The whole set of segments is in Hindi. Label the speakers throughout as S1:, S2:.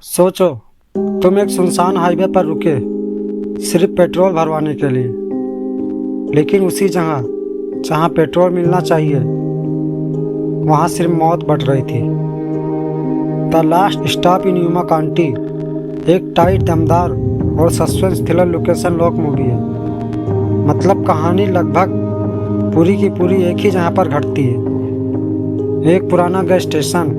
S1: सोचो, तुम एक सुनसान हाईवे पर रुके सिर्फ पेट्रोल भरवाने के लिए, लेकिन उसी जगह जहाँ पेट्रोल मिलना चाहिए वहाँ सिर्फ मौत बढ़ रही थी। The last stop in Yuma county एक टाइट, दमदार और suspense thriller location lock movie है। मतलब कहानी लगभग पूरी की पूरी एक ही जगह पर घटती है। एक पुराना गैस स्टेशन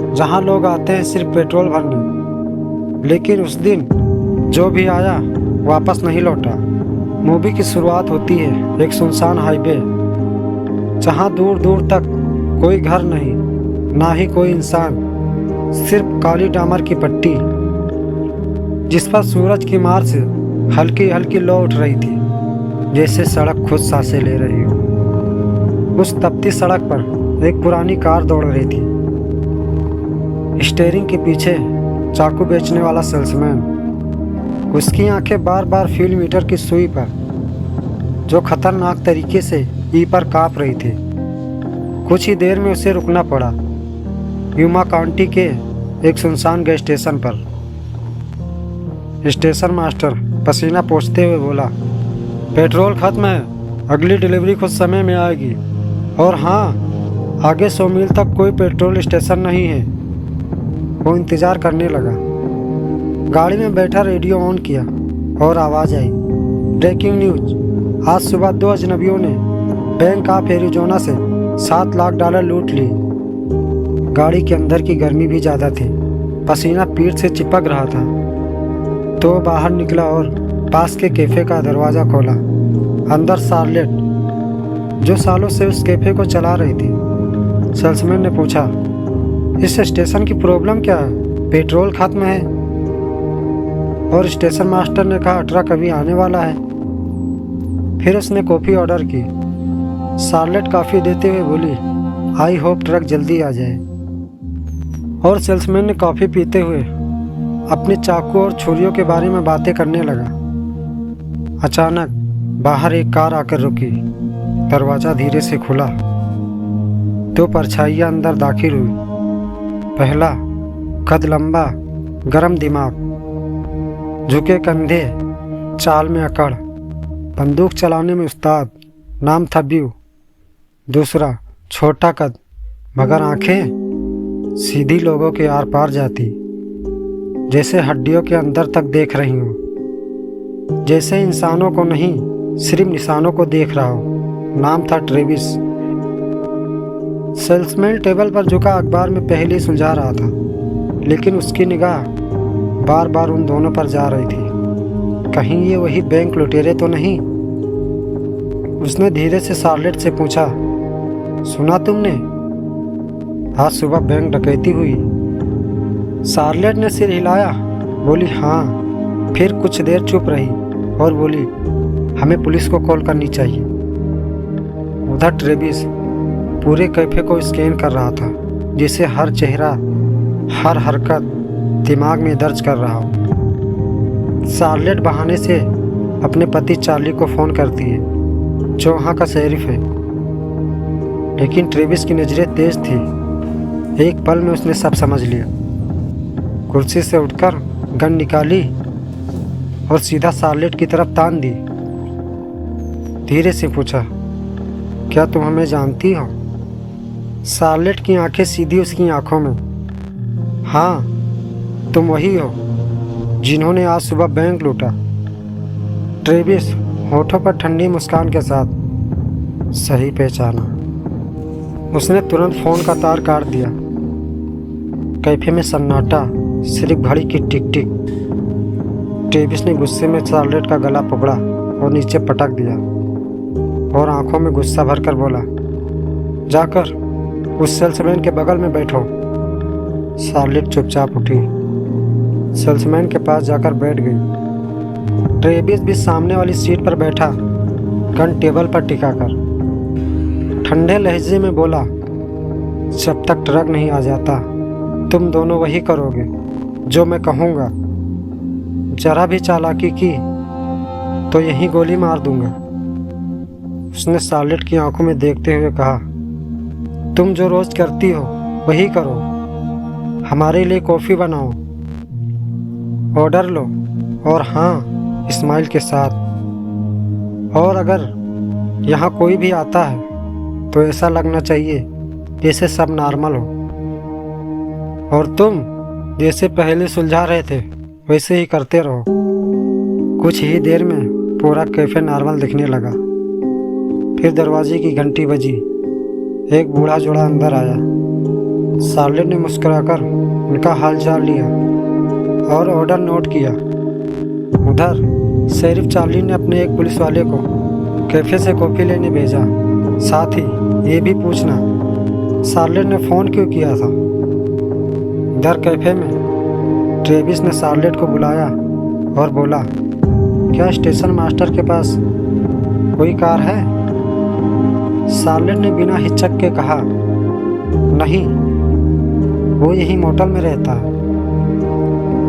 S1: जहाँ लोग आते हैं सिर्फ पेट्रोल भरने, लेकिन उस दिन जो भी आया वापस नहीं लौटा। मूवी की शुरुआत होती है एक सुनसान हाईवे जहाँ दूर दूर तक कोई घर नहीं, ना ही कोई इंसान, सिर्फ काली डामर की पट्टी जिस पर सूरज की मार से हल्की हल्की लो उठ रही थी, जैसे सड़क खुद सांसें ले रही हो। उस तपती सड़क पर एक पुरानी कार दौड़ रही थी। स्टीयरिंग के पीछे चाकू बेचने वाला सेल्समैन, उसकी आंखें बार बार फ्यूल मीटर की सुई पर, जो खतरनाक तरीके से ई पर कांप रही थी। कुछ ही देर में उसे रुकना पड़ा यूमा काउंटी के एक सुनसान गैस स्टेशन पर। स्टेशन मास्टर पसीना पोंछते हुए बोला, पेट्रोल खत्म है, अगली डिलीवरी कुछ समय में आएगी। और हाँ, आगे 100 मील तक कोई पेट्रोल स्टेशन नहीं है। वो इंतज़ार करने लगा। गाड़ी में बैठा रेडियो ऑन किया और आवाज़ आई, ब्रेकिंग न्यूज, आज सुबह 2 अजनबियों ने बैंक ऑफ एरिजोना से $7 लाख लूट लिए। गाड़ी के अंदर की गर्मी भी ज़्यादा थी, पसीना पीठ से चिपक रहा था। तो बाहर निकला और पास के कैफ़े का दरवाज़ा खोला। अंदर शार्लेट, जो सालों से उस कैफ़े को चला रही थी। सेल्समैन ने पूछा, इस स्टेशन की प्रॉब्लम क्या है? पेट्रोल खत्म है। और स्टेशन मास्टर ने कहा, ट्रक अभी आने वाला है। फिर उसने कॉफ़ी ऑर्डर की। शार्लेट कॉफ़ी देते हुए बोली, आई होप ट्रक जल्दी आ जाए। और सेल्समैन ने कॉफ़ी पीते हुए अपने चाकू और छुरियों के बारे में बातें करने लगा। अचानक बाहर एक कार आकर रुकी। दरवाज़ा धीरे से खुला। 2 परछाइयाँ अंदर दाखिल हुई। पहला, कद लंबा, गरम दिमाग, झुके कंधे, चाल में अकड़, बंदूक चलाने में उस्ताद, नाम था ब्यू। दूसरा, छोटा कद मगर आंखें सीधी लोगों के आर पार जाती, जैसे हड्डियों के अंदर तक देख रही हूँ, जैसे इंसानों को नहीं सिर्फ निशानों को देख रहा हो। नाम था ट्रेविस। सेल्समैन टेबल पर झुका अखबार में पहले सुलझा रहा था, लेकिन उसकी निगाह बार बार उन दोनों पर जा रही थी। कहीं ये वही बैंक लुटेरे तो नहीं? उसने धीरे से शार्लेट से पूछा, सुना तुमने आज सुबह बैंक डकैती हुई? शार्लेट ने सिर हिलाया, बोली हाँ। फिर कुछ देर चुप रही और बोली, हमें पुलिस को कॉल करनी चाहिए। उधर ट्रेविस पूरे कैफे को स्कैन कर रहा था, जिसे हर चेहरा, हर हरकत दिमाग में दर्ज कर रहा हो। शार्लेट बहाने से अपने पति चार्ली को फ़ोन करती है, जो वहाँ का शेरिफ है। लेकिन ट्रेविस की नज़रें तेज थी। एक पल में उसने सब समझ लिया। कुर्सी से उठकर गन निकाली और सीधा शार्लेट की तरफ तान दी। धीरे से पूछा, क्या तुम हमें जानती हो? शार्लेट की आंखें सीधी उसकी आंखों में। हाँ, तुम वही हो जिन्होंने आज सुबह बैंक लूटा। ट्रेविस होठों पर ठंडी मुस्कान के साथ, सही पहचाना। उसने तुरंत फ़ोन का तार काट दिया। कैफे में सन्नाटा, सिर्फ घड़ी की टिक टिक। ट्रेविस ने गुस्से में शार्लेट का गला पकड़ा और नीचे पटक दिया और आंखों में गुस्सा भरकर बोला, जाकर उस सेल्समैन के बगल में बैठो। शार्लेट चुपचाप उठी, सेल्समैन के पास जाकर बैठ गई। ट्रेविस भी सामने वाली सीट पर बैठा, गन टेबल पर टिकाकर। ठंडे लहजे में बोला, जब तक ट्रक नहीं आ जाता तुम दोनों वही करोगे जो मैं कहूँगा। जरा भी चालाकी की तो यहीं गोली मार दूंगा। उसने शार्लेट की आंखों में देखते हुए कहा, तुम जो रोज़ करती हो वही करो। हमारे लिए कॉफ़ी बनाओ ऑर्डर लो, और हाँ, इस्माइल के साथ। और अगर यहाँ कोई भी आता है तो ऐसा लगना चाहिए जैसे सब नॉर्मल हो, और तुम जैसे पहले सुलझा रहे थे वैसे ही करते रहो। कुछ ही देर में पूरा कैफ़े नॉर्मल दिखने लगा। फिर दरवाजे की घंटी बजी। एक बूढ़ा जोड़ा अंदर आया। शार्लेट ने मुस्कुराकर उनका हालचाल लिया और ऑर्डर नोट किया। उधर शेरिफ चार्ली ने अपने एक पुलिस वाले को कैफ़े से कॉफ़ी लेने भेजा, साथ ही ये भी पूछना शार्लेट ने फ़ोन क्यों किया था। इधर कैफ़े में ट्रेविस ने शार्लेट को बुलाया और बोला, क्या स्टेशन मास्टर के पास कोई कार है? शार्लेट ने बिना हिचक के कहा, नहीं, वो यही मोटल में रहता है।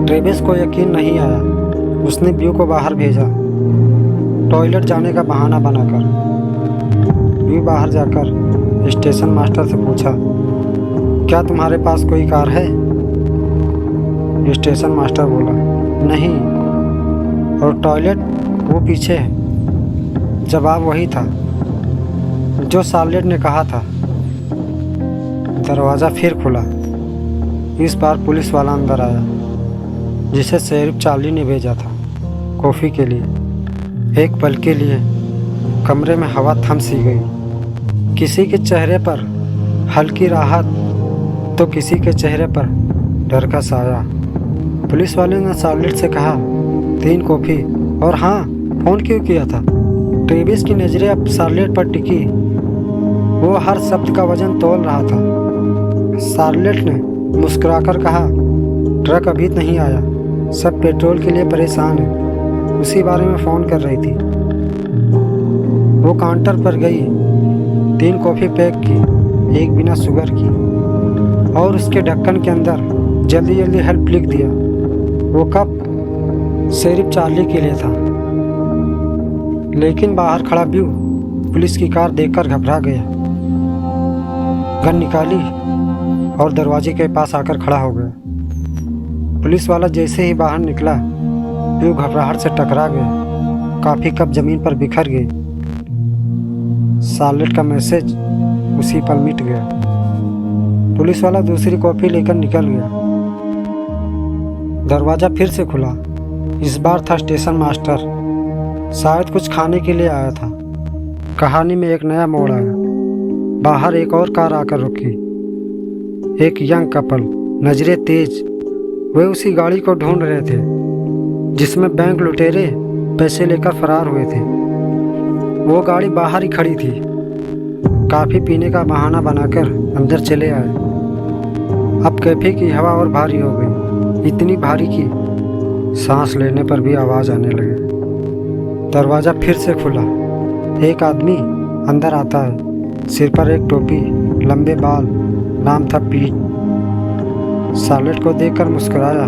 S1: ट्रेविस को यकीन नहीं आया। उसने ब्यू को बाहर भेजा, टॉयलेट जाने का बहाना बनाकर। ब्यू बाहर जाकर स्टेशन मास्टर से पूछा, क्या तुम्हारे पास कोई कार है? स्टेशन मास्टर बोला, नहीं, और टॉयलेट वो पीछे है। जवाब वही था जो शार्लेट ने कहा था। दरवाज़ा फिर खुला। इस बार पुलिस वाला अंदर आया, जिसे शेरिफ चार्ली ने भेजा था कॉफ़ी के लिए। एक पल के लिए कमरे में हवा थम सी गई। किसी के चेहरे पर हल्की राहत तो किसी के चेहरे पर डर का साया। पुलिस वाले ने शार्लेट से कहा, 3 कॉफ़ी, और हाँ, फ़ोन क्यों किया था? ट्रेविस की नज़रें अब शार्लेट पर टिकी। वो हर शब्द का वजन तोल रहा था। शार्लेट ने मुस्कुराकर कहा, ट्रक अभी नहीं आया, सब पेट्रोल के लिए परेशान हैं, उसी बारे में फ़ोन कर रही थी। वो काउंटर पर गई, 3 कॉफ़ी पैक की, एक बिना शुगर की, और उसके ढक्कन के अंदर जल्दी जल्दी हेल्प लिख दिया। वो कप शेरिफ चार्ली के लिए था। लेकिन बाहर खड़ा ब्यू पुलिस की कार देखकर घबरा गया। गन निकाली और दरवाजे के पास आकर खड़ा हो गया। पुलिस वाला जैसे ही बाहर निकला, ब्यू घबराहट से टकरा गया। काफ़ी कप ज़मीन पर बिखर गई। शार्लेट का मैसेज उसी पल मिट गया। पुलिस वाला दूसरी कॉफ़ी लेकर निकल गया। दरवाज़ा फिर से खुला। इस बार था स्टेशन मास्टर। शायद कुछ खाने के लिए आया था। कहानी में एक नया मोड़ आया। बाहर एक और कार आकर रुकी। एक यंग कपल, नजरें तेज। वे उसी गाड़ी को ढूंढ रहे थे जिसमें बैंक लुटेरे पैसे लेकर फरार हुए थे। वो गाड़ी बाहर ही खड़ी थी। काफ़ी पीने का बहाना बनाकर अंदर चले आए। अब कैफे की हवा और भारी हो गई, इतनी भारी कि सांस लेने पर भी आवाज़ आने लगे। दरवाज़ा फिर से खुला। एक आदमी अंदर आता है, सिर पर एक टोपी, लंबे बाल, नाम था पीट। शार्लेट को देखकर मुस्कुराया,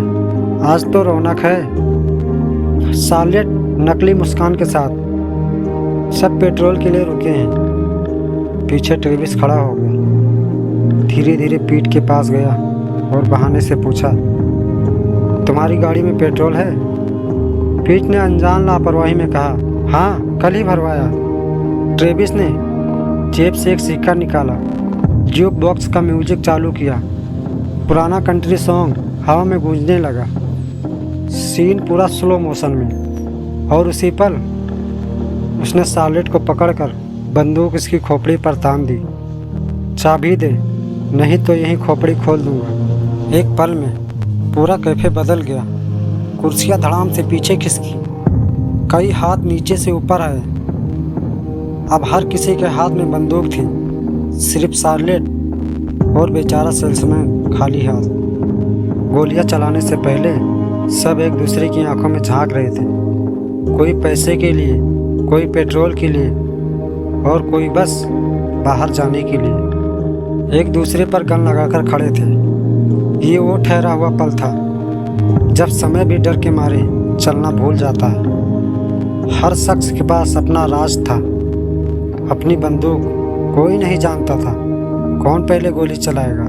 S1: आज तो रौनक है। शार्लेट नकली मुस्कान के साथ, सब पेट्रोल के लिए रुके हैं। पीछे ट्रेविस खड़ा हो गया। धीरे धीरे पीट के पास गया और बहाने से पूछा, तुम्हारी गाड़ी में पेट्रोल है? पीट ने अनजान लापरवाही में कहा, हाँ, कल ही भरवाया। ट्रेविस ने जेब से एक सिक्का निकाला, ज्यूक बॉक्स का म्यूजिक चालू किया। पुराना कंट्री सॉन्ग हवा में गूंजने लगा। सीन पूरा स्लो मोशन में, और उसी पल उसने शार्लेट को पकड़कर बंदूक इसकी खोपड़ी पर तान दी। चाबी दे, नहीं तो यहीं खोपड़ी खोल दूंगा। एक पल में पूरा कैफे बदल गया। कुर्सियां धड़ाम से पीछे खिसकी। कई हाथ नीचे से ऊपर आए। अब हर किसी के हाथ में बंदूक थी, सिर्फ शार्लेट और बेचारा सेल्समैन खाली हाथ। गोलियां चलाने से पहले सब एक दूसरे की आंखों में झांक रहे थे। कोई पैसे के लिए, कोई पेट्रोल के लिए, और कोई बस बाहर जाने के लिए। एक दूसरे पर गन लगाकर खड़े थे। ये वो ठहरा हुआ पल था जब समय भी डर के मारे चलना भूल जाता है। हर शख्स के पास अपना राज था, अपनी बंदूक। कोई नहीं जानता था कौन पहले गोली चलाएगा।